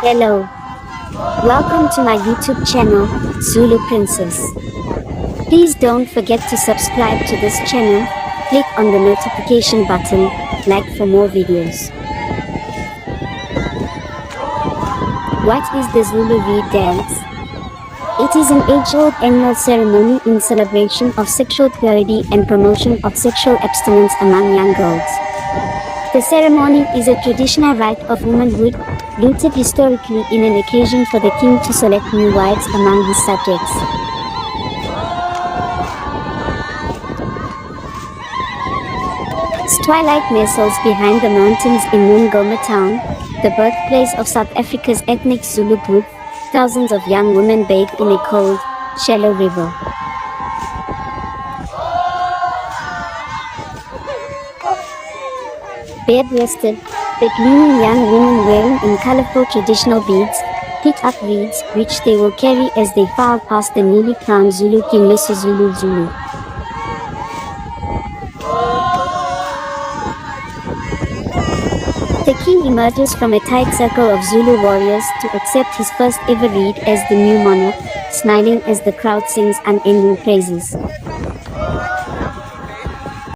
Hello. Welcome to my YouTube channel, Zulu Princess. Please don't forget to subscribe to this channel, click on the notification button, like for more videos. What is the Zulu Reed dance? It is an age-old annual ceremony in celebration of sexual purity and promotion of sexual abstinence among young girls. The ceremony is a traditional rite of womanhood, rooted historically in an occasion for the king to select new wives among his subjects. Twilight nestles behind the mountains in Umhlanga town, the birthplace of South Africa's ethnic Zulu group. Thousands of young women bathe in a cold, shallow river. Bare-breasted, the gleaming young women wearing in colorful traditional beads, pick up reeds which they will carry as they file past the newly crowned Zulu King Mr. Zulu. The king emerges from a tight circle of Zulu warriors to accept his first ever reed as the new monarch, smiling as the crowd sings unending praises.